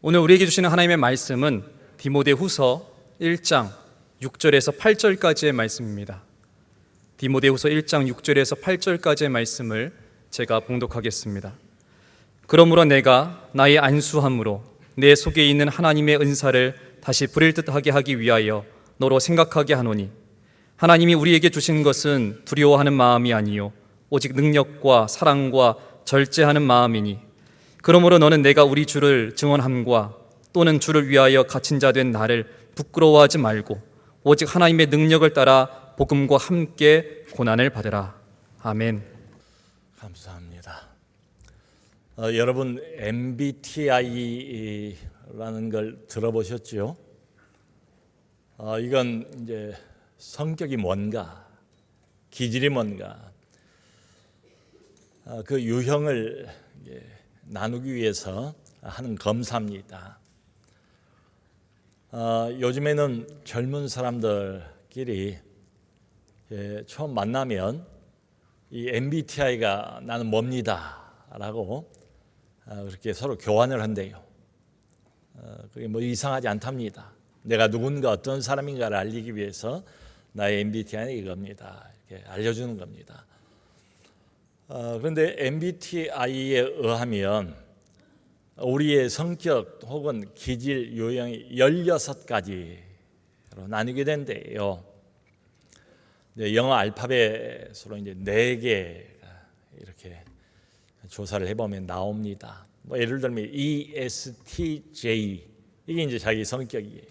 오늘 우리에게 주시는 하나님의 말씀은 디모데후서 1장 6절에서 8절까지의 말씀입니다. 디모데후서 1장 6절에서 8절까지의 말씀을 제가 봉독하겠습니다. 그러므로 내가 나의 안수함으로 내 속에 있는 하나님의 은사를 다시 부릴 듯하게 하기 위하여 너로 생각하게 하노니, 하나님이 우리에게 주신 것은 두려워하는 마음이 아니요 오직 능력과 사랑과 절제하는 마음이니, 그러므로 너는 내가 우리 주를 증언함과 또는 주를 위하여 갇힌 자 된 나를 부끄러워하지 말고 오직 하나님의 능력을 따라 복음과 함께 고난을 받으라. 아멘. 감사합니다. 여러분 MBTI라는 걸 들어보셨죠? 이건 이제 성격이 뭔가, 기질이 뭔가, 그 유형을 나누기 위해서 하는 검사입니다. 요즘에는 젊은 사람들끼리 처음 만나면 이 MBTI가 나는 뭡니다 라고 그렇게 서로 교환을 한대요. 그게 뭐 이상하지 않답니다. 내가 누군가 어떤 사람인가를 알리기 위해서 나의 MBTI는 이겁니다 이렇게 알려주는 겁니다. 그런데 MBTI에 의하면 우리의 성격 혹은 기질 유형이 16가지로 나뉘게 된대요. 영어 알파벳으로 이제 4개가 이렇게 조사를 해보면 나옵니다. 뭐 예를 들면 ESTJ, 이게 이제 자기 성격이에요.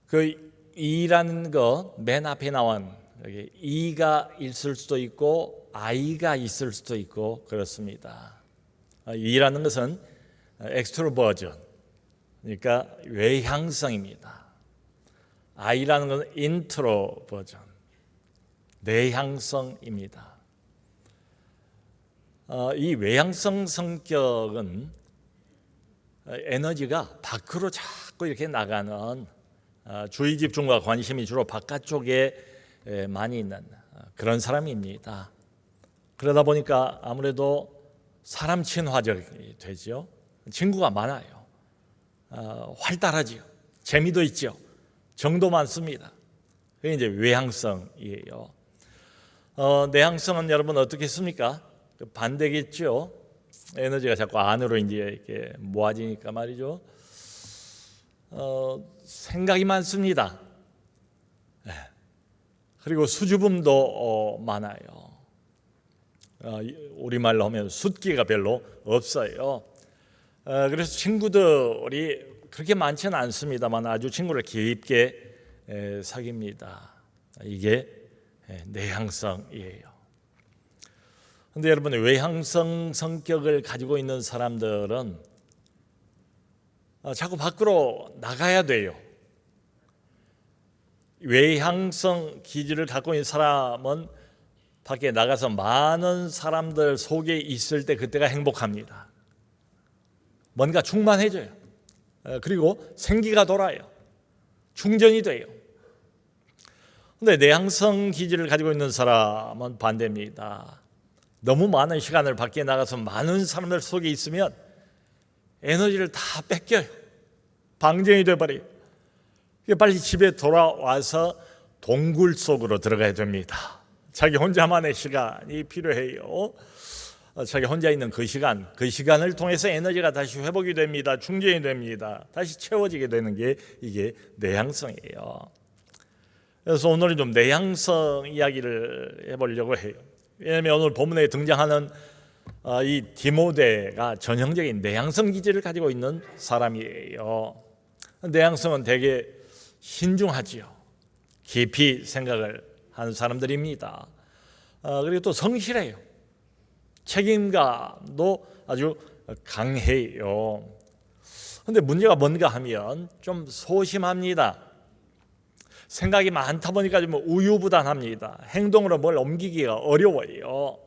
그 E라는 거 맨 앞에 나온 여기 E가 있을 수도 있고 I가 있을 수도 있고 그렇습니다. E라는 것은 엑스트로버전, 그러니까 외향성입니다. I라는 것은 인트로버전, 내향성입니다. 이 외향성 성격은 에너지가 밖으로 자꾸 이렇게 나가는, 주의 집중과 관심이 주로 바깥쪽에 많이 있는 그런 사람입니다. 그러다 보니까 아무래도 사람 친화적이 되죠. 친구가 많아요. 활달하지요. 재미도 있죠. 정도 많습니다. 그게 이제 외향성이에요. 내향성은 여러분 어떻겠습니까? 반대겠죠. 에너지가 자꾸 안으로 이제 이렇게 모아지니까 말이죠. 생각이 많습니다. 그리고 수줍음도 많아요. 우리말로 하면 숫기가 별로 없어요. 그래서 친구들이 그렇게 많지는 않습니다만 아주 친구를 깊게 사귀입니다. 이게 내향성이에요. 그런데 여러분, 외향성 성격을 가지고 있는 사람들은 자꾸 밖으로 나가야 돼요. 외향성 기질을 갖고 있는 사람은 밖에 나가서 많은 사람들 속에 있을 때 그때가 행복합니다. 뭔가 충만해져요. 그리고 생기가 돌아요. 충전이 돼요. 그런데 내향성 기질을 가지고 있는 사람은 반대입니다. 너무 많은 시간을 밖에 나가서 많은 사람들 속에 있으면 에너지를 다 뺏겨요. 방전이 돼버려요. 빨리 집에 돌아와서 동굴 속으로 들어가야 됩니다. 자기 혼자만의 시간이 필요해요. 자기 혼자 있는 그 시간을 통해서 에너지가 다시 회복이 됩니다. 충전이 됩니다. 다시 채워지게 되는 게 이게 내향성이에요. 그래서 오늘은 좀 내향성 이야기를 해보려고 해요. 왜냐하면 오늘 본문에 등장하는 이 디모데가 전형적인 내향성 기질을 가지고 있는 사람이에요. 내향성은 되게 신중하지요. 깊이 생각을 하는 사람들입니다. 그리고 또 성실해요. 책임감도 아주 강해요. 그런데 문제가 뭔가 하면 좀 소심합니다. 생각이 많다 보니까 좀 우유부단합니다. 행동으로 뭘 옮기기가 어려워요.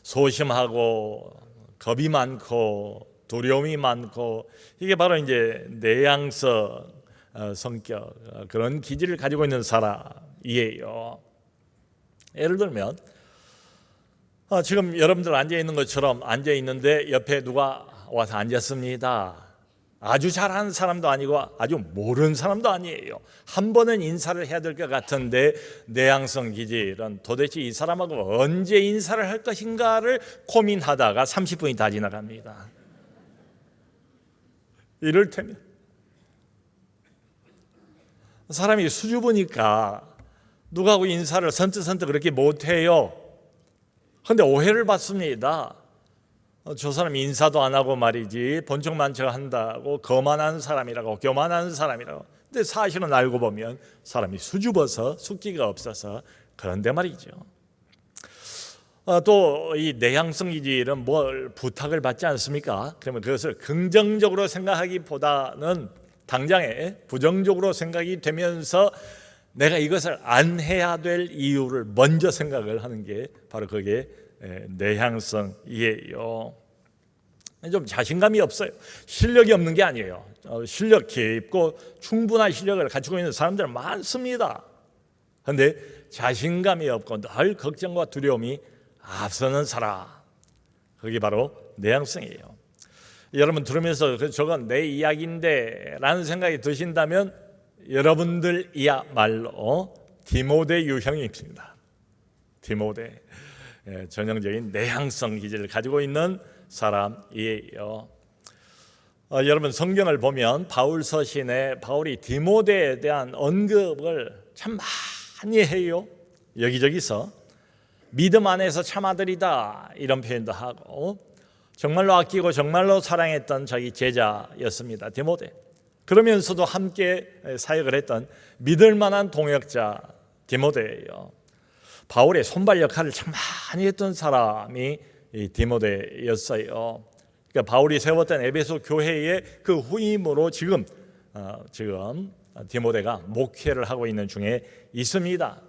소심하고 겁이 많고 두려움이 많고, 이게 바로 이제 내향성 성격, 그런 기질을 가지고 있는 사람이에요. 예를 들면 지금 여러분들 앉아 있는 것처럼 앉아 있는데 옆에 누가 와서 앉았습니다. 아주 잘하는 사람도 아니고 아주 모르는 사람도 아니에요. 한 번은 인사를 해야 될 것 같은데 내향성 기질은 도대체 이 사람하고 언제 인사를 할 것인가를 고민하다가 30분이 다 지나갑니다. 이를테면 사람이 수줍으니까 누구하고 인사를 선뜻선뜻 그렇게 못해요. 그런데 오해를 받습니다. 저 사람 인사도 안 하고 말이지 본청만청 한다고 거만한 사람이라고 교만한 사람이라고. 근데 사실은 알고 보면 사람이 수줍어서 숙기가 없어서 그런데 말이죠. 또 이 내향성 기질은 뭘 부탁을 받지 않습니까? 그러면 그것을 긍정적으로 생각하기보다는 당장에 부정적으로 생각이 되면서 내가 이것을 안 해야 될 이유를 먼저 생각을 하는 게 바로 그게 내향성이에요. 좀 자신감이 없어요. 실력이 없는 게 아니에요. 실력 깊고 충분한 실력을 가지고 있는 사람들은 많습니다. 그런데 자신감이 없고 늘 걱정과 두려움이 앞서는 사람, 그게 바로 내향성이에요. 여러분 들으면서 저건 내 이야기인데 라는 생각이 드신다면 여러분들이야말로 디모데 유형입니다. 디모데, 전형적인 내향성 기질을 가지고 있는 사람이에요. 여러분 성경을 보면 바울 서신에 바울이 디모데에 대한 언급을 참 많이 해요. 여기저기서 믿음 안에서 참 아들이다 이런 표현도 하고 정말로 아끼고 정말로 사랑했던 자기 제자였습니다. 디모데. 그러면서도 함께 사역을 했던 믿을 만한 동역자 디모데예요. 바울의 손발 역할을 참 많이 했던 사람이 이 디모데였어요. 그러니까 바울이 세웠던 에베소 교회의 그 후임으로 지금 디모데가 목회를 하고 있는 중에 있습니다.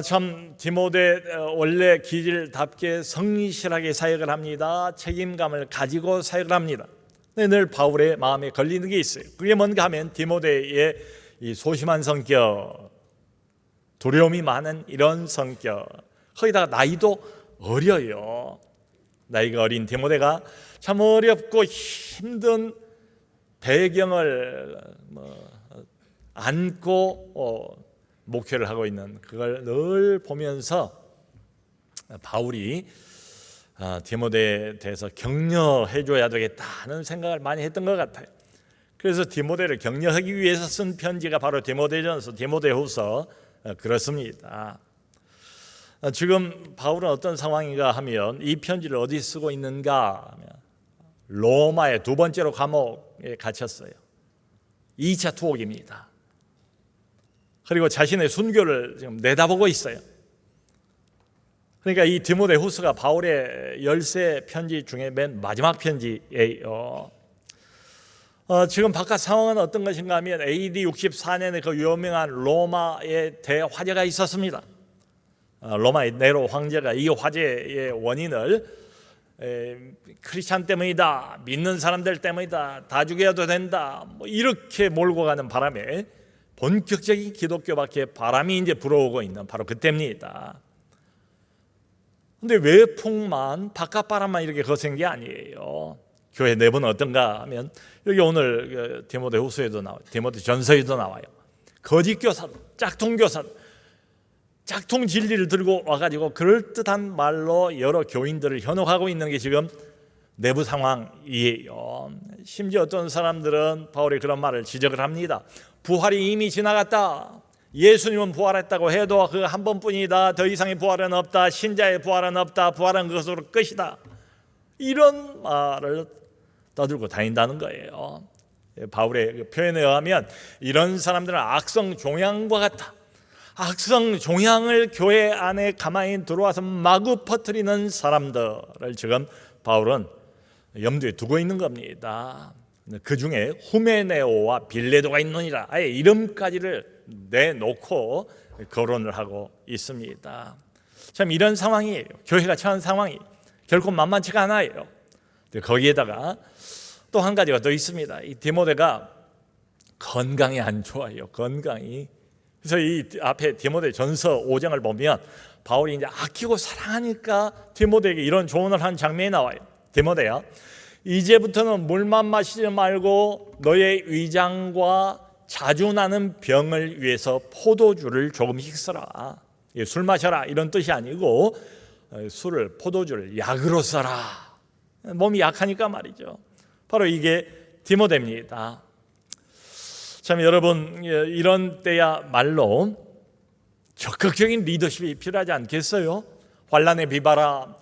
참 디모데 원래 기질답게 성실하게 사역을 합니다. 책임감을 가지고 사역을 합니다. 늘 바울의 마음에 걸리는 게 있어요. 그게 뭔가 하면 디모데의 이 소심한 성격, 두려움이 많은 이런 성격, 거기다가 나이도 어려요. 나이가 어린 디모데가 참 어렵고 힘든 배경을 안고 목회를 하고 있는 그걸 늘 보면서 바울이 디모데에 대해서 격려해 줘야 되겠다는 생각을 많이 했던 것 같아요. 그래서 디모데를 격려하기 위해서 쓴 편지가 바로 디모데전서, 디모데후서 그렇습니다. 지금 바울은 어떤 상황인가 하면 이 편지를 어디 쓰고 있는가 하면 로마의 두 번째로 감옥에 갇혔어요. 2차 투옥입니다. 그리고 자신의 순교를 지금 내다보고 있어요. 그러니까 이 디모데후서가 바울의 열세 편지 중에 맨 마지막 편지예요. 지금 바깥 상황은 어떤 것인가 하면 AD 64년에 그 유명한 로마의 대화재가 있었습니다. 로마의 네로 황제가 이 화재의 원인을 크리스찬 때문이다, 믿는 사람들 때문이다, 다 죽여도 된다, 이렇게 몰고 가는 바람에 본격적인 기독교밖에 바람이 이제 불어오고 있는 바로 그때입니다. 근데 외풍만 바깥바람만 이렇게 거센 게 아니에요. 교회 내부는 어떤가 하면 여기 오늘 디모데후서에도 나와요. 디모데전서에도 나와요. 거짓 교사들, 짝퉁 교사들, 짝퉁 진리를 들고 와가지고 그럴듯한 말로 여러 교인들을 현혹하고 있는 게 지금 내부 상황이에요. 심지어 어떤 사람들은 바울이 그런 말을 지적을 합니다. 부활이 이미 지나갔다. 예수님은 부활했다고 해도 그 한 번뿐이다. 더 이상의 부활은 없다. 신자의 부활은 없다. 부활은 그것으로 끝이다. 이런 말을 떠들고 다닌다는 거예요. 바울의 표현에 의하면 이런 사람들은 악성 종양과 같다. 악성 종양을 교회 안에 가만히 들어와서 마구 퍼뜨리는 사람들을 지금 바울은 염두에 두고 있는 겁니다. 그 중에 후메네오와 빌레도가 있느니라, 아예 이름까지를 내놓고 거론을 하고 있습니다. 참 이런 상황이에요. 교회가 처한 상황이 결코 만만치가 않아요. 거기에다가 또 한 가지가 더 있습니다. 이 디모데가 건강이 안 좋아요. 건강이. 그래서 이 앞에 디모데 전서 5장을 보면 바울이 이제 아끼고 사랑하니까 디모데에게 이런 조언을 한 장면이 나와요. 디모데야, 이제부터는 물만 마시지 말고 너의 위장과 자주 나는 병을 위해서 포도주를 조금씩 써라. 술 마셔라 이런 뜻이 아니고 술을 포도주를 약으로 써라. 몸이 약하니까 말이죠. 바로 이게 디모데입니다. 참 여러분, 이런 때야말로 적극적인 리더십이 필요하지 않겠어요? 환란의 비바람,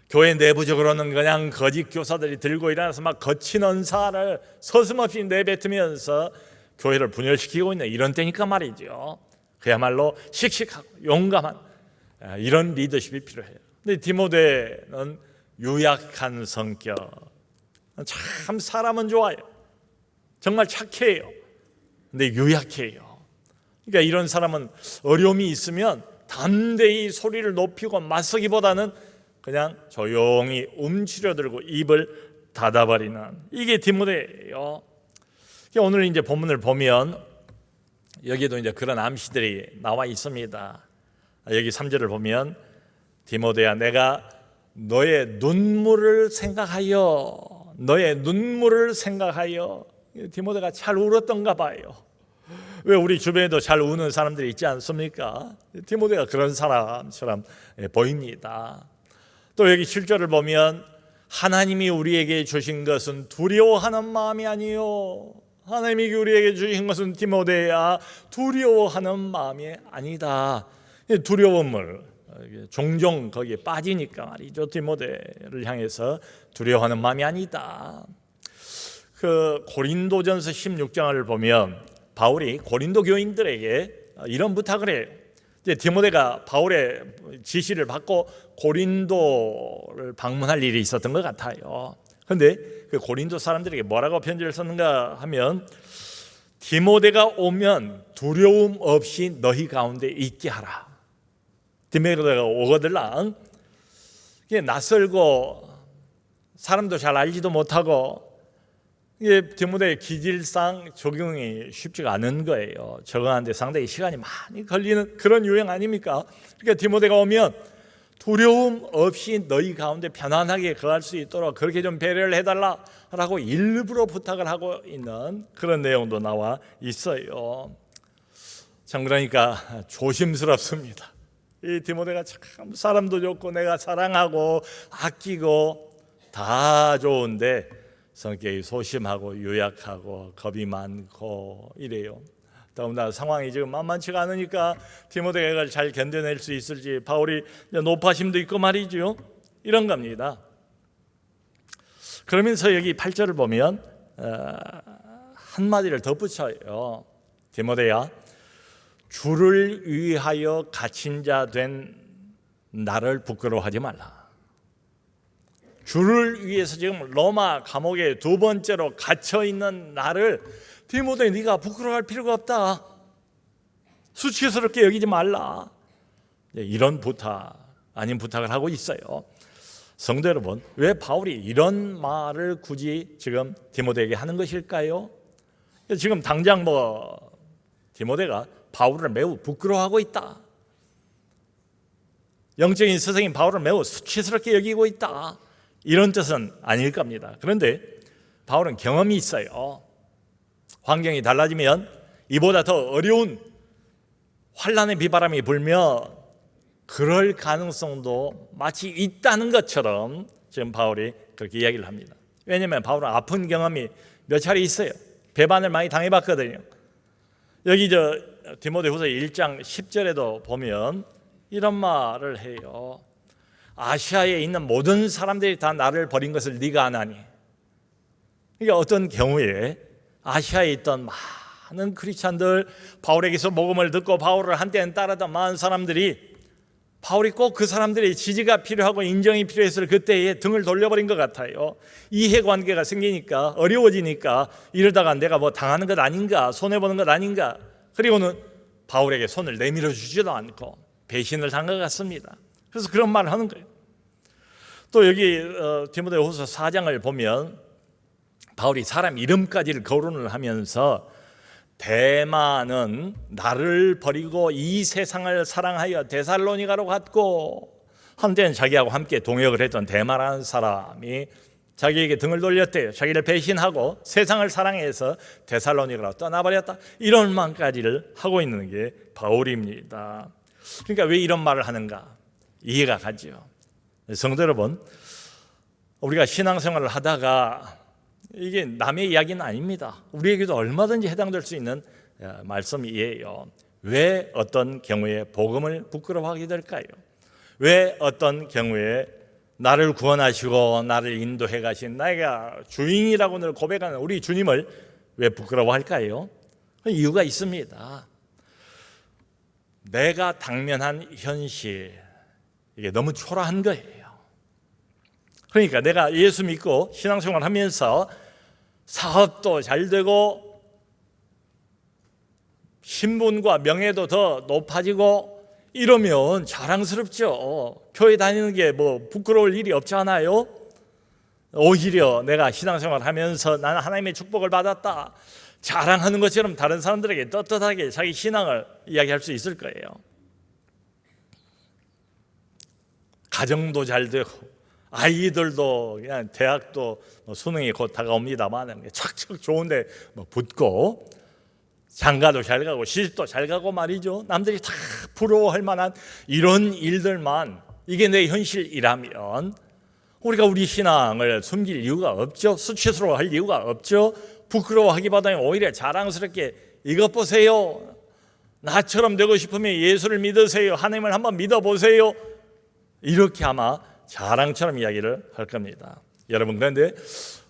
교회 내부적으로는 그냥 거짓 교사들이 들고 일어나서 막 거친 언사를 서슴없이 내뱉으면서 교회를 분열시키고 있는 이런 때니까 말이죠. 그야말로 씩씩하고 용감한 이런 리더십이 필요해요. 근데 디모데는 유약한 성격, 참 사람은 좋아요. 정말 착해요. 근데 유약해요. 그러니까 이런 사람은 어려움이 있으면 담대히 소리를 높이고 맞서기보다는 그냥 조용히 움츠려들고 입을 닫아버리는 이게 디모데예요. 오늘 이제 본문을 보면 여기도 이제 그런 암시들이 나와 있습니다. 여기 3절을 보면 디모데야, 내가 너의 눈물을 생각하여, 너의 눈물을 생각하여. 디모데가 잘 울었던가 봐요. 왜 우리 주변에도 잘 우는 사람들이 있지 않습니까? 디모데가 그런 사람처럼 보입니다. 또 여기 7절을 보면 하나님이 우리에게 주신 것은 두려워하는 마음이 아니요, 하나님이 우리에게 주신 것은 디모데야 두려워하는 마음이 아니다. 두려움을 종종 거기에 빠지니까 말이죠. 디모데를 향해서 두려워하는 마음이 아니다. 그 고린도전서 16장을 보면 바울이 고린도 교인들에게 이런 부탁을 해요. 이제 디모데가 바울의 지시를 받고 고린도를 방문할 일이 있었던 것 같아요. 그런데 그 고린도 사람들에게 뭐라고 편지를 썼는가 하면 디모데가 오면 두려움 없이 너희 가운데 있게 하라. 디모데가 오거들랑 낯설고 사람도 잘 알지도 못하고 이게 디모데의 기질상 적용이 쉽지가 않은 거예요. 적응하는데 상당히 시간이 많이 걸리는 그런 유형 아닙니까? 그러니까 디모데가 오면 두려움 없이 너희 가운데 편안하게 거할 수 있도록 그렇게 좀 배려를 해달라라고 일부러 부탁을 하고 있는 그런 내용도 나와 있어요. 참 그러니까 조심스럽습니다. 이 디모데가 참 사람도 좋고 내가 사랑하고 아끼고 다 좋은데 성격이 소심하고 유약하고 겁이 많고 이래요. 더군다나 상황이 지금 만만치가 않으니까 디모데가 이걸 잘 견뎌낼 수 있을지 바울이 노파심도 있고 말이죠. 이런 겁니다. 그러면서 여기 8절을 보면 한마디를 덧붙여요. 디모데야, 주를 위하여 갇힌 자 된 나를 부끄러워하지 말라. 주를 위해서 지금 로마 감옥에 두 번째로 갇혀 있는 나를 디모데 네가 부끄러워할 필요가 없다. 수치스럽게 여기지 말라. 이런 부탁 아닌 부탁을 하고 있어요. 성도 여러분, 왜 바울이 이런 말을 굳이 지금 디모데에게 하는 것일까요? 지금 당장 디모데가 바울을 매우 부끄러워하고 있다. 영적인 스승인 바울을 매우 수치스럽게 여기고 있다. 이런 뜻은 아닐 겁니다. 그런데 바울은 경험이 있어요. 환경이 달라지면 이보다 더 어려운 환란의 비바람이 불면 그럴 가능성도 마치 있다는 것처럼 지금 바울이 그렇게 이야기를 합니다. 왜냐하면 바울은 아픈 경험이 몇 차례 있어요. 배반을 많이 당해봤거든요. 여기 디모데후서 1장 10절에도 보면 이런 말을 해요. 아시아에 있는 모든 사람들이 다 나를 버린 것을 네가 아나니. 그러니까 어떤 경우에 아시아에 있던 많은 크리스찬들, 바울에게서 복음을 듣고 바울을 한때는 따르던 많은 사람들이 바울이 꼭 그 사람들의 지지가 필요하고 인정이 필요해서 그때에 등을 돌려버린 것 같아요. 이해관계가 생기니까 어려워지니까 이러다가 내가 당하는 것 아닌가, 손해보는 것 아닌가. 그리고는 바울에게 손을 내밀어 주지도 않고 배신을 한 것 같습니다. 그래서 그런 말을 하는 거예요. 또 여기 디모데후서 4장을 보면 바울이 사람 이름까지를 거론을 하면서 대마는 나를 버리고 이 세상을 사랑하여 데살로니가로 갔고, 한때는 자기하고 함께 동역을 했던 대마라는 사람이 자기에게 등을 돌렸대요. 자기를 배신하고 세상을 사랑해서 데살로니가로 떠나버렸다. 이런 말까지를 하고 있는 게 바울입니다. 그러니까 왜 이런 말을 하는가? 이해가 가죠. 성도 여러분, 우리가 신앙생활을 하다가 이게 남의 이야기는 아닙니다. 우리에게도 얼마든지 해당될 수 있는 말씀이에요. 왜 어떤 경우에 복음을 부끄러워하게 될까요? 왜 어떤 경우에 나를 구원하시고 나를 인도해 가신 나가 주인이라고 늘 고백하는 우리 주님을 왜 부끄러워할까요? 이유가 있습니다. 내가 당면한 현실, 이게 너무 초라한 거예요. 그러니까 내가 예수 믿고 신앙생활 하면서 사업도 잘 되고 신분과 명예도 더 높아지고 이러면 자랑스럽죠. 교회 다니는 게 뭐 부끄러울 일이 없잖아요. 오히려 내가 신앙생활 하면서 나는 하나님의 축복을 받았다 자랑하는 것처럼 다른 사람들에게 떳떳하게 자기 신앙을 이야기할 수 있을 거예요. 가정도 잘 되고 아이들도 그냥 대학도 수능이 곧 다가옵니다만 착착 좋은데 붙고 장가도 잘 가고 시집도 잘 가고 말이죠. 남들이 다 부러워할 만한 이런 일들만 이게 내 현실이라면 우리가 우리 신앙을 숨길 이유가 없죠. 수치스러워할 이유가 없죠. 부끄러워하기보다는 오히려 자랑스럽게 이것 보세요. 나처럼 되고 싶으면 예수를 믿으세요. 하나님을 한번 믿어보세요. 이렇게 아마 자랑처럼 이야기를 할 겁니다. 여러분, 그런데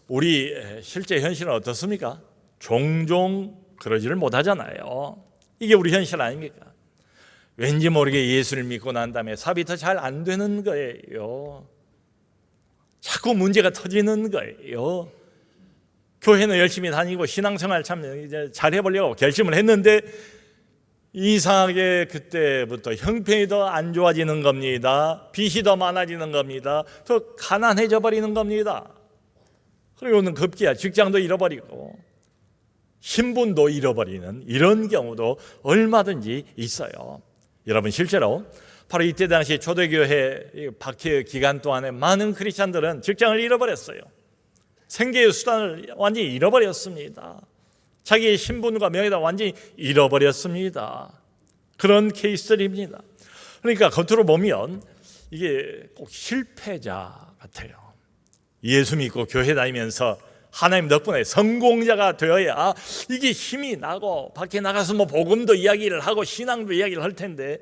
우리 실제 현실은 어떻습니까? 종종 그러지를 못하잖아요. 이게 우리 현실 아닙니까? 왠지 모르게 예수를 믿고 난 다음에 사업이 더 잘 안 되는 거예요. 자꾸 문제가 터지는 거예요. 교회는 열심히 다니고 신앙생활 참 이제 잘 해보려고 결심을 했는데 이상하게 그때부터 형편이 더 안 좋아지는 겁니다. 빚이 더 많아지는 겁니다. 더 가난해져 버리는 겁니다. 그리고는 급기야 직장도 잃어버리고 신분도 잃어버리는 이런 경우도 얼마든지 있어요. 여러분, 실제로 바로 이때 당시 초대교회 박해 기간 동안에 많은 크리스찬들은 직장을 잃어버렸어요. 생계의 수단을 완전히 잃어버렸습니다. 자기의 신분과 명예도 완전히 잃어버렸습니다. 그런 케이스들입니다. 그러니까 겉으로 보면 이게 꼭 실패자 같아요. 예수 믿고 교회 다니면서 하나님 덕분에 성공자가 되어야 이게 힘이 나고 밖에 나가서 뭐 복음도 이야기를 하고 신앙도 이야기를 할 텐데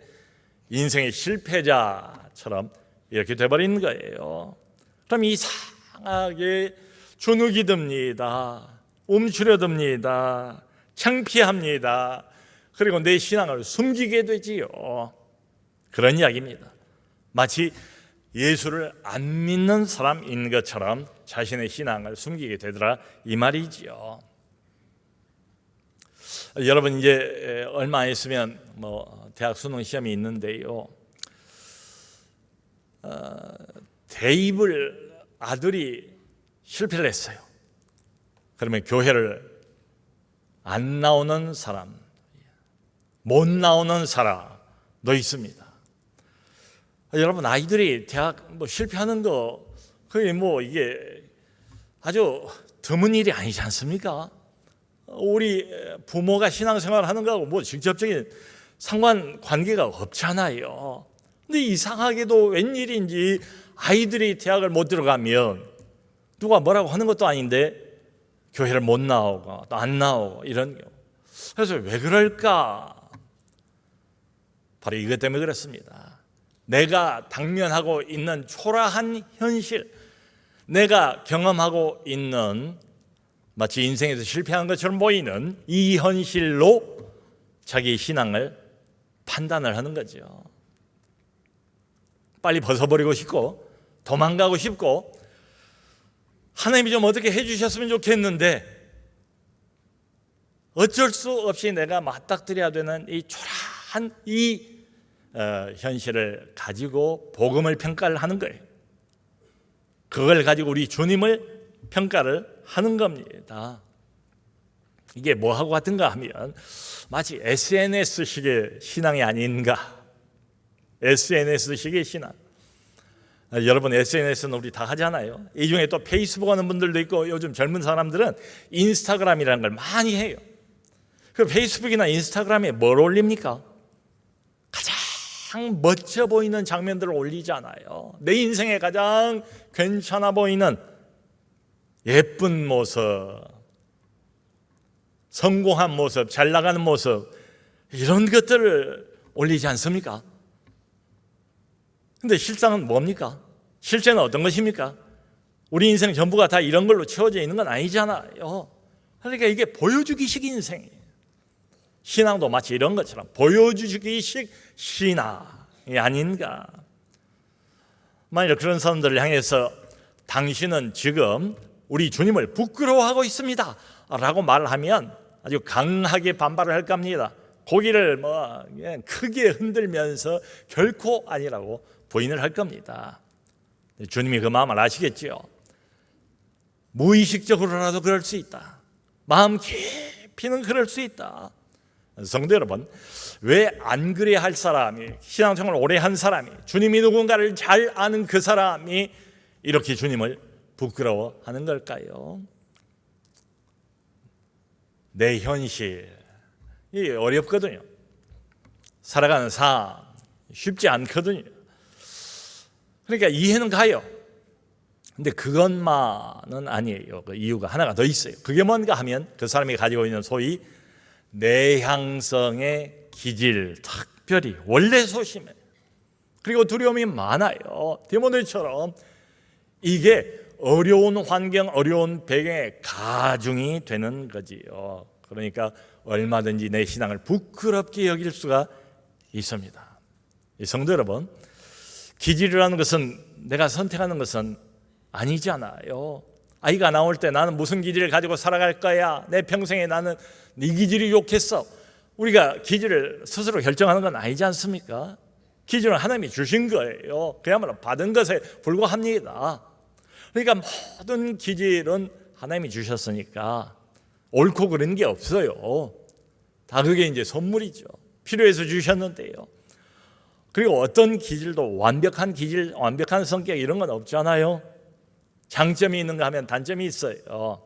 인생의 실패자처럼 이렇게 돼버린 거예요. 그럼 이상하게 주눅이 듭니다. 움츠려듭니다. 창피합니다. 그리고 내 신앙을 숨기게 되지요. 그런 이야기입니다. 마치 예수를 안 믿는 사람인 것처럼 자신의 신앙을 숨기게 되더라 이 말이지요. 여러분, 이제 얼마 있으면 대학 수능 시험이 있는데요. 대입을 아들이 실패를 했어요. 그러면 교회를 안 나오는 사람, 못 나오는 사람도 있습니다. 여러분, 아이들이 대학 실패하는 거 그게 이게 아주 드문 일이 아니지 않습니까? 우리 부모가 신앙생활 하는 거하고 직접적인 상관관계가 없잖아요. 근데 이상하게도 웬일인지 아이들이 대학을 못 들어가면 누가 뭐라고 하는 것도 아닌데 교회를 못 나오고 또 안 나오고 이런 경우. 그래서 왜 그럴까? 바로 이것 때문에 그렇습니다. 내가 당면하고 있는 초라한 현실, 내가 경험하고 있는 마치 인생에서 실패한 것처럼 보이는 이 현실로 자기의 신앙을 판단을 하는 거죠. 빨리 벗어버리고 싶고 도망가고 싶고 하나님이 좀 어떻게 해주셨으면 좋겠는데 어쩔 수 없이 내가 맞닥뜨려야 되는 이 초라한 이 현실을 가지고 복음을 평가를 하는 거예요. 그걸 가지고 우리 주님을 평가를 하는 겁니다. 이게 뭐하고 같은가 하면 마치 SNS식의 신앙이 아닌가. SNS식의 신앙. 여러분 SNS는 우리 다 하잖아요. 이 중에 또 페이스북 하는 분들도 있고 요즘 젊은 사람들은 인스타그램이라는 걸 많이 해요. 그 페이스북이나 인스타그램에 뭘 올립니까? 가장 멋져 보이는 장면들을 올리잖아요. 내 인생에 가장 괜찮아 보이는 예쁜 모습, 성공한 모습, 잘 나가는 모습, 이런 것들을 올리지 않습니까? 근데 실상은 뭡니까? 실제는 어떤 것입니까? 우리 인생 전부가 다 이런 걸로 채워져 있는 건 아니잖아요. 그러니까 이게 보여주기식 인생이에요. 신앙도 마치 이런 것처럼 보여주기식 신앙이 아닌가. 만일 그런 사람들을 향해서 당신은 지금 우리 주님을 부끄러워하고 있습니다 라고 말하면 아주 강하게 반발을 할 겁니다. 고개를 그냥 크게 흔들면서 결코 아니라고 부인을 할 겁니다. 주님이 그 마음을 아시겠죠. 무의식적으로라도 그럴 수 있다. 마음 깊이는 그럴 수 있다. 성도 여러분, 왜 안 그래야 할 사람이, 신앙생활을 오래 한 사람이, 주님이 누군가를 잘 아는 그 사람이 이렇게 주님을 부끄러워하는 걸까요? 내 현실이 어렵거든요. 살아가는 삶 쉽지 않거든요. 그러니까 이해는 가요. 근데 그것만은 아니에요. 그 이유가 하나가 더 있어요. 그게 뭔가 하면 그 사람이 가지고 있는 소위 내향성의 기질, 특별히 원래 소심해, 그리고 두려움이 많아요. 디모데처럼 이게 어려운 환경, 어려운 배경에 가중이 되는 거지요. 그러니까 얼마든지 내 신앙을 부끄럽게 여길 수가 있습니다. 성도 여러분, 기질이라는 것은 내가 선택하는 것은 아니잖아요. 아이가 나올 때 나는 무슨 기질을 가지고 살아갈 거야, 내 평생에 나는 네 기질이 좋겠어, 우리가 기질을 스스로 결정하는 건 아니지 않습니까? 기질은 하나님이 주신 거예요. 그야말로 받은 것에 불과합니다. 그러니까 모든 기질은 하나님이 주셨으니까 옳고 그런 게 없어요. 다 그게 이제 선물이죠. 필요해서 주셨는데요. 그리고 어떤 기질도 완벽한 기질, 완벽한 성격 이런 건 없잖아요. 장점이 있는가 하면 단점이 있어요.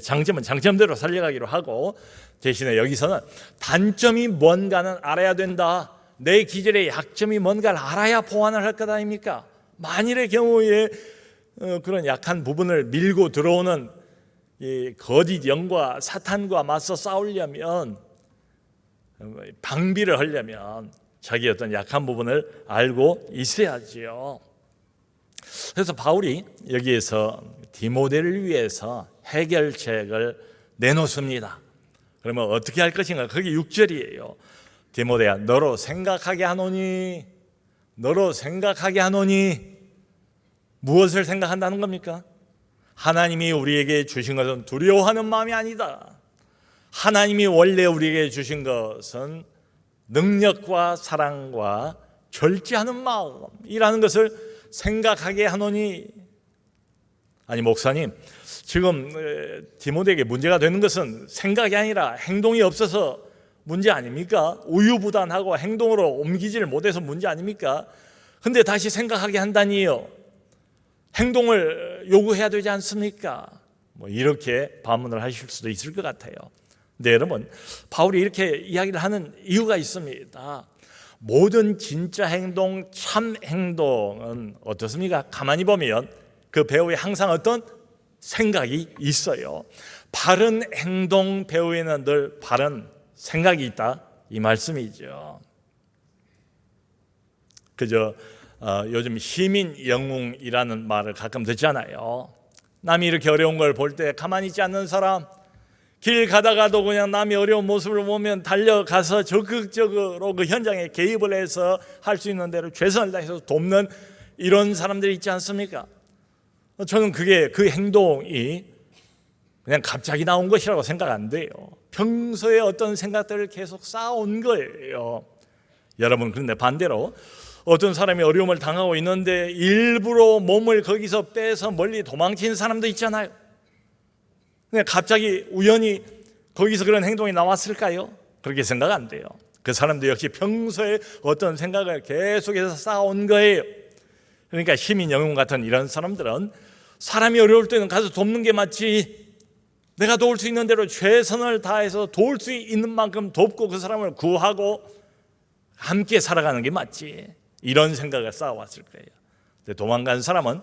장점은 장점대로 살려가기로 하고, 대신에 여기서는 단점이 뭔가는 알아야 된다. 내 기질의 약점이 뭔가를 알아야 보완을 할 것 아닙니까? 만일의 경우에 그런 약한 부분을 밀고 들어오는 이 거짓 영과 사탄과 맞서 싸우려면, 방비를 하려면 자기 어떤 약한 부분을 알고 있어야지요. 그래서 바울이 여기에서 디모데를 위해서 해결책을 내놓습니다. 그러면 어떻게 할 것인가? 그게 6절이에요. 디모데야, 너로 생각하게 하노니, 너로 생각하게 하노니. 무엇을 생각한다는 겁니까? 하나님이 우리에게 주신 것은 두려워하는 마음이 아니다. 하나님이 원래 우리에게 주신 것은 능력과 사랑과 절제하는 마음이라는 것을 생각하게 하노니. 아니 목사님, 지금 디모데에게 문제가 되는 것은 생각이 아니라 행동이 없어서 문제 아닙니까? 우유부단하고 행동으로 옮기지를 못해서 문제 아닙니까? 근데 다시 생각하게 한다니요, 행동을 요구해야 되지 않습니까? 이렇게 반문을 하실 수도 있을 것 같아요. 근데 여러분, 바울이 이렇게 이야기를 하는 이유가 있습니다. 모든 진짜 행동, 참 행동은 어떻습니까? 가만히 보면 그 배우에 항상 어떤 생각이 있어요. 바른 행동 배우에는 늘 바른 생각이 있다, 이 말씀이죠. 그저 요즘 시민 영웅이라는 말을 가끔 듣잖아요. 남이 이렇게 어려운 걸 볼 때 가만히 있지 않는 사람, 길 가다가도 그냥 남이 어려운 모습을 보면 달려가서 적극적으로 그 현장에 개입을 해서 할 수 있는 대로 최선을 다해서 돕는 이런 사람들이 있지 않습니까? 저는 그게, 그 행동이 그냥 갑자기 나온 것이라고 생각 안 돼요. 평소에 어떤 생각들을 계속 쌓아온 거예요. 여러분, 그런데 반대로 어떤 사람이 어려움을 당하고 있는데 일부러 몸을 거기서 빼서 멀리 도망치는 사람도 있잖아요. 그냥 갑자기 우연히 거기서 그런 행동이 나왔을까요? 그렇게 생각 안 돼요. 그 사람도 역시 평소에 어떤 생각을 계속해서 쌓아온 거예요. 그러니까 시민 영웅 같은 이런 사람들은 사람이 어려울 때는 가서 돕는 게 맞지, 내가 도울 수 있는 대로 최선을 다해서 도울 수 있는 만큼 돕고 그 사람을 구하고 함께 살아가는 게 맞지, 이런 생각을 쌓아왔을 거예요. 근데 도망간 사람은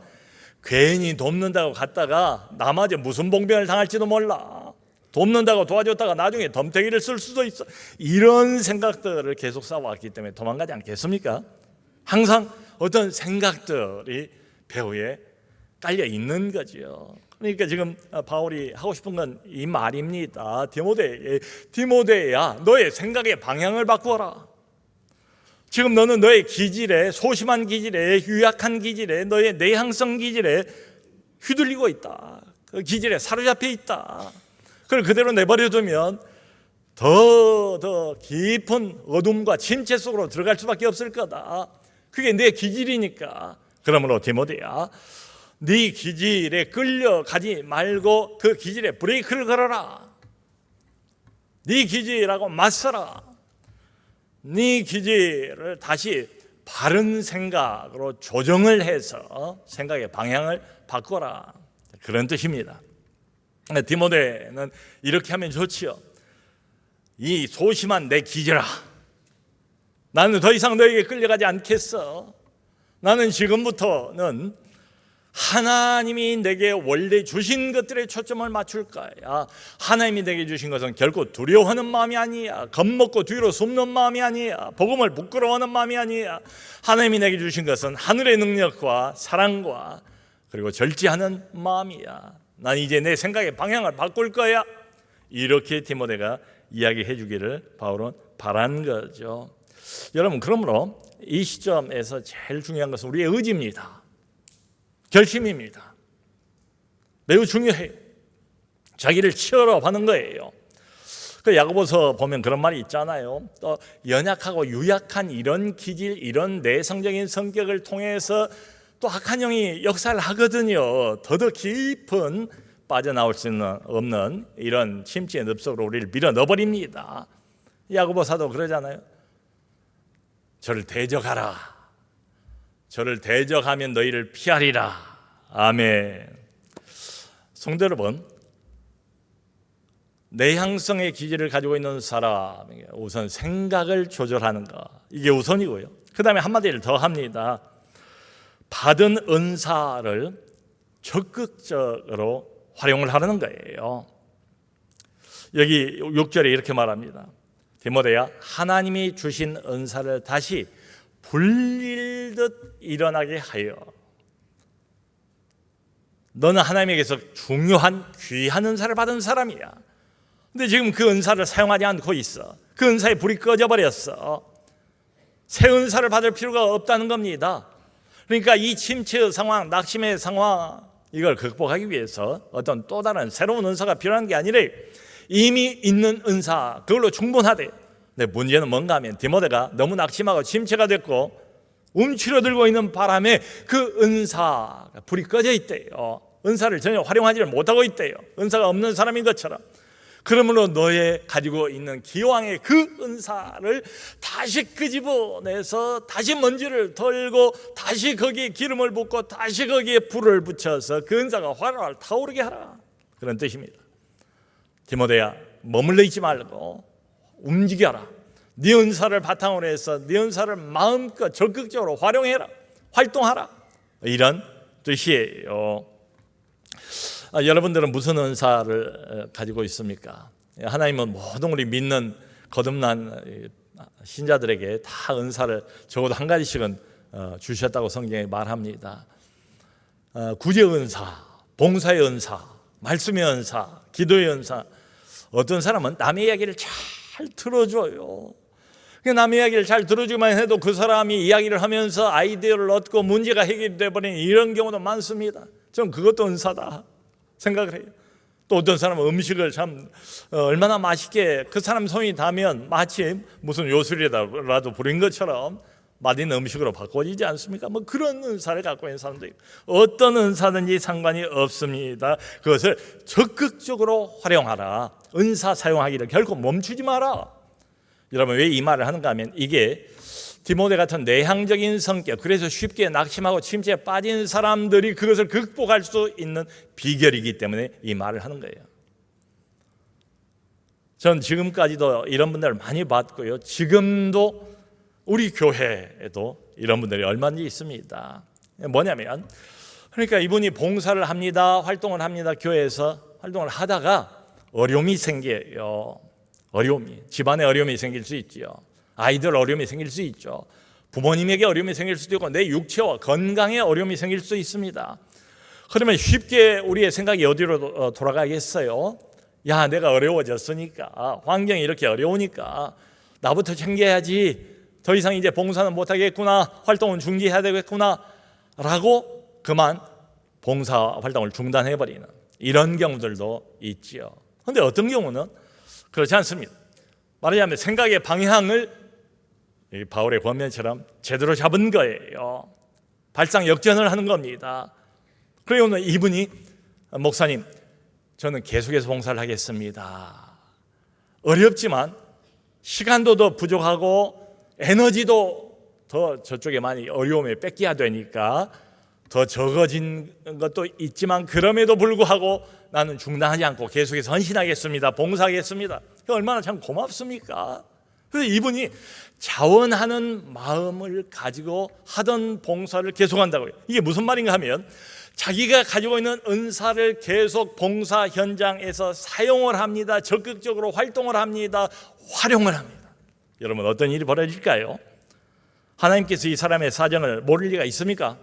괜히 돕는다고 갔다가 나머지 무슨 봉변을 당할지도 몰라, 돕는다고 도와줬다가 나중에 덤태기를 쓸 수도 있어, 이런 생각들을 계속 쌓아왔기 때문에 도망가지 않겠습니까? 항상 어떤 생각들이 배후에 깔려 있는 거죠. 그러니까 지금 바울이 하고 싶은 건 이 말입니다. 디모데야, 너의 생각의 방향을 바꾸어라. 지금 너는 너의 기질에, 소심한 기질에, 유약한 기질에, 너의 내향성 기질에 휘둘리고 있다. 그 기질에 사로잡혀 있다. 그걸 그대로 내버려두면 더 깊은 어둠과 침체 속으로 들어갈 수밖에 없을 거다. 그게 내 기질이니까. 그러므로 디모데야, 네 기질에 끌려가지 말고 그 기질에 브레이크를 걸어라. 네 기질하고 맞서라. 네 기질을 다시 바른 생각으로 조정을 해서 생각의 방향을 바꿔라, 그런 뜻입니다. 디모데는 이렇게 하면 좋지요. 이 소심한 내 기질아, 나는 더 이상 너에게 끌려가지 않겠어. 나는 지금부터는 하나님이 내게 원래 주신 것들에 초점을 맞출 거야. 하나님이 내게 주신 것은 결코 두려워하는 마음이 아니야. 겁먹고 뒤로 숨는 마음이 아니야. 복음을 부끄러워하는 마음이 아니야. 하나님이 내게 주신 것은 하늘의 능력과 사랑과 그리고 절제하는 마음이야. 난 이제 내 생각의 방향을 바꿀 거야. 이렇게 디모데가 이야기해 주기를 바울은 바란 거죠. 여러분, 그러므로 이 시점에서 제일 중요한 것은 우리의 의지입니다. 결심입니다. 매우 중요해요. 자기를 치열업하는 거예요. 그 야고보서 보면 그런 말이 있잖아요. 또 연약하고 유약한 이런 기질, 이런 내성적인 성격을 통해서 또 악한 영이 역사를 하거든요. 더 깊은 빠져나올 수 없는 이런 침체의 늪속으로 우리를 밀어 넣어버립니다. 야고보사도 그러잖아요. 저를 대적하라. 저를 대적하면 너희를 피하리라. 아멘. 성도 여러분, 내향성의 기질을 가지고 있는 사람에게 우선 생각을 조절하는 것, 이게 우선이고요. 그 다음에 한마디를 더 합니다. 받은 은사를 적극적으로 활용을 하는 거예요. 여기 6절에 이렇게 말합니다. 디모데야, 하나님이 주신 은사를 다시 불릴듯 일어나게 하여. 너는 하나님에게서 중요한 귀한 은사를 받은 사람이야. 근데 지금 그 은사를 사용하지 않고 있어. 그 은사의 불이 꺼져버렸어. 새 은사를 받을 필요가 없다는 겁니다. 그러니까 이 침체의 상황, 낙심의 상황, 이걸 극복하기 위해서 어떤 또 다른 새로운 은사가 필요한 게 아니라 이미 있는 은사, 그걸로 충분하대. 근데 문제는 뭔가 하면 디모데가 너무 낙심하고 침체가 됐고 움츠러들고 있는 바람에 그 은사가 불이 꺼져 있대요. 은사를 전혀 활용하지를 못하고 있대요. 은사가 없는 사람인 것처럼. 그러므로 너의 가지고 있는 기왕의 그 은사를 다시 끄집어내서 다시 먼지를 털고 다시 거기에 기름을 붓고 다시 거기에 불을 붙여서 그 은사가 활활 타오르게 하라, 그런 뜻입니다. 디모데야, 머물러 있지 말고 움직여라. 네 은사를 바탕으로 해서 네 은사를 마음껏 적극적으로 활용해라, 활동하라, 이런 뜻이에요. 여러분들은 무슨 은사를 가지고 있습니까? 하나님은 모든 우리 믿는 거듭난 신자들에게 다 은사를 적어도 한 가지씩은 주셨다고 성경에 말합니다. 구제 은사, 봉사의 은사, 말씀의 은사, 기도의 은사. 어떤 사람은 남의 이야기를 잘 들어줘요. 남의 이야기를 잘 들어주기만 해도 그 사람이 이야기를 하면서 아이디어를 얻고 문제가 해결돼 버리는 이런 경우도 많습니다. 저는 그것도 은사다 생각을 해요. 또 어떤 사람은 음식을 참 얼마나 맛있게 그 사람 손이 닿으면 마치 무슨 요술이라도 부린 것처럼 맛있는 음식으로 바꿔지지 않습니까? 뭐 그런 은사를 갖고 있는 사람도 있고, 어떤 은사든지 상관이 없습니다. 그것을 적극적으로 활용하라. 은사 사용하기를 결코 멈추지 마라. 여러분, 왜 이 말을 하는가 하면 이게 디모데 같은 내향적인 성격, 그래서 쉽게 낙심하고 침체에 빠진 사람들이 그것을 극복할 수 있는 비결이기 때문에 이 말을 하는 거예요. 전 지금까지도 이런 분들을 많이 봤고요. 지금도 우리 교회에도 이런 분들이 얼마든지 있습니다. 뭐냐면, 그러니까 이분이 봉사를 합니다. 활동을 합니다. 교회에서 활동을 하다가 어려움이 생겨요. 어려움이, 집안에 어려움이 생길 수 있죠. 아이들 어려움이 생길 수 있죠. 부모님에게 어려움이 생길 수도 있고 내 육체와 건강에 어려움이 생길 수 있습니다. 그러면 쉽게 우리의 생각이 어디로 돌아가겠어요? 야, 내가 어려워졌으니까, 환경이 이렇게 어려우니까 나부터 챙겨야지, 더 이상 이제 봉사는 못하겠구나, 활동은 중지해야 되겠구나 라고 그만 봉사 활동을 중단해버리는 이런 경우들도 있죠. 그런데 어떤 경우는 그렇지 않습니다. 말하자면 생각의 방향을 바울의 권면처럼 제대로 잡은 거예요. 발상역전을 하는 겁니다. 그리고 이분이 목사님, 저는 계속해서 봉사를 하겠습니다. 어렵지만 시간도 더 부족하고 에너지도 더 저쪽에 많이 어려움에 뺏겨야 되니까 더 적어진 것도 있지만 그럼에도 불구하고 나는 중단하지 않고 계속해서 헌신하겠습니다. 봉사하겠습니다. 얼마나 참 고맙습니까? 그래서 이분이 자원하는 마음을 가지고 하던 봉사를 계속한다고요. 이게 무슨 말인가 하면 자기가 가지고 있는 은사를 계속 봉사 현장에서 사용을 합니다. 적극적으로 활동을 합니다. 활용을 합니다. 여러분, 어떤 일이 벌어질까요? 하나님께서 이 사람의 사정을 모를 리가 있습니까?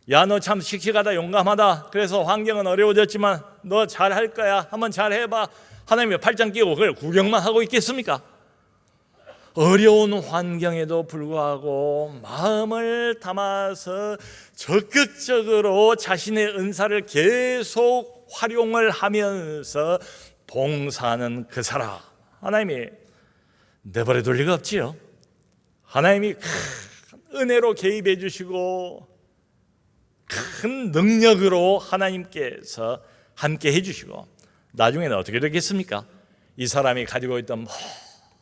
야, 너 참 씩씩하다, 용감하다, 그래서 환경은 어려워졌지만 너 잘할 거야, 한번 잘해봐, 하나님의 팔짱 끼고 그걸 구경만 하고 있겠습니까? 어려운 환경에도 불구하고 마음을 담아서 적극적으로 자신의 은사를 계속 활용을 하면서 봉사하는 그 사람, 하나님이 내버려 둘 리가 없지요. 하나님이 큰 은혜로 개입해 주시고 큰 능력으로 하나님께서 함께 해주시고 나중에는 어떻게 되겠습니까? 이 사람이 가지고 있던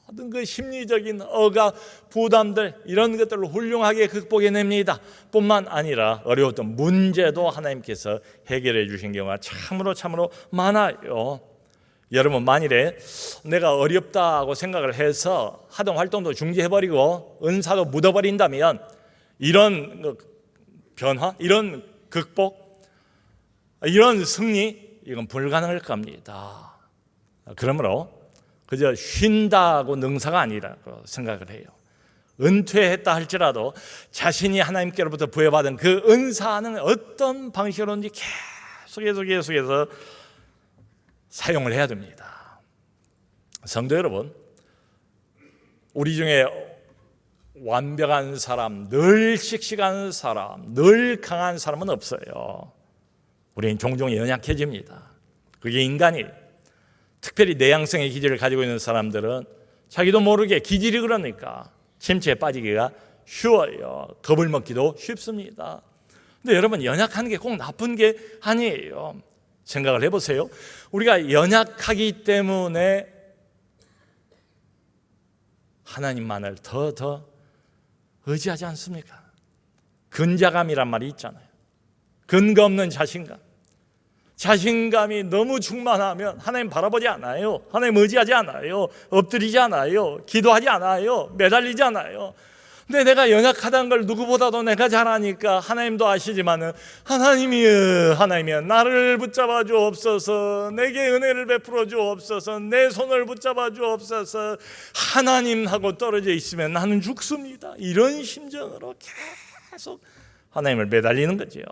모든 그 심리적인 억압, 부담들, 이런 것들을 훌륭하게 극복해냅니다. 뿐만 아니라 어려웠던 문제도 하나님께서 해결해 주신 경우가 참으로 많아요. 여러분, 만일에 내가 어렵다고 생각을 해서 하던 활동도 중지해버리고 은사도 묻어버린다면 이런 변화, 이런 극복, 이런 승리, 이건 불가능할 겁니다. 그러므로 그저 쉰다고 능사가 아니라고 생각을 해요. 은퇴했다 할지라도 자신이 하나님께로부터 부여받은 그 은사는 어떤 방식으로든지 계속해서 사용을 해야 됩니다. 성도 여러분, 우리 중에 완벽한 사람, 늘 씩씩한 사람, 늘 강한 사람은 없어요. 우리는 종종 연약해집니다. 그게 인간이에요. 특별히 내향성의 기질을 가지고 있는 사람들은 자기도 모르게 기질이 그러니까 침체에 빠지기가 쉬워요. 겁을 먹기도 쉽습니다. 근데 여러분, 연약한 게 꼭 나쁜 게 아니에요. 생각을 해보세요. 우리가 연약하기 때문에 하나님만을 더 의지하지 않습니까? 근자감이란 말이 있잖아요. 근거 없는 자신감. 자신감이 너무 충만하면 하나님 바라보지 않아요. 하나님 의지하지 않아요. 엎드리지 않아요. 기도하지 않아요. 매달리지 않아요. 근데 내가 연약하다는 걸 누구보다도 내가 잘 아니까 하나님도 아시지만은 하나님이여 나를 붙잡아 주옵소서, 내게 은혜를 베풀어 주옵소서, 내 손을 붙잡아 주옵소서. 하나님하고 떨어져 있으면 나는 죽습니다. 이런 심정으로 계속 하나님을 매달리는 거죠.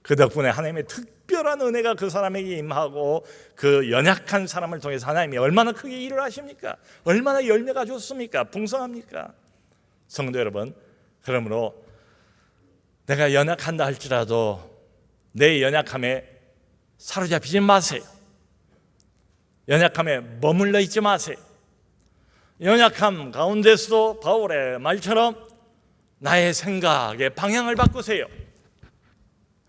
그 덕분에 하나님의 특별한 은혜가 그 사람에게 임하고 그 연약한 사람을 통해서 하나님이 얼마나 크게 일을 하십니까? 얼마나 열매가 좋습니까? 풍성합니까? 성도 여러분, 그러므로 내가 연약한다 할지라도 내 연약함에 사로잡히지 마세요. 연약함에 머물러 있지 마세요. 연약함 가운데서도 바울의 말처럼 나의 생각의 방향을 바꾸세요.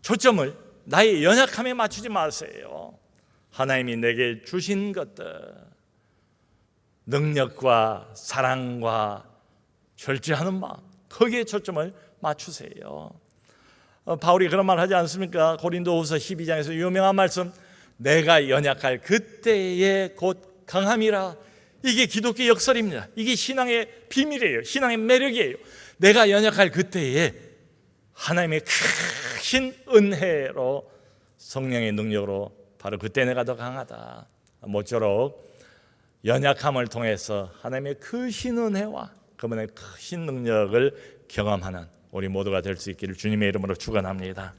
초점을 나의 연약함에 맞추지 마세요. 하나님이 내게 주신 것들, 능력과 사랑과 절제하는 마음, 거기에 초점을 맞추세요. 바울이 그런 말 하지 않습니까? 고린도후서 12장에서 유명한 말씀, 내가 연약할 그때에 곧 강함이라. 이게 기독교 역설입니다. 이게 신앙의 비밀이에요. 신앙의 매력이에요. 내가 연약할 그때에 하나님의 크신 은혜로, 성령의 능력으로 바로 그때 내가 더 강하다. 모쪼록 연약함을 통해서 하나님의 크신 은혜와 그분의 크신 능력을 경험하는 우리 모두가 될 수 있기를 주님의 이름으로 축원합니다.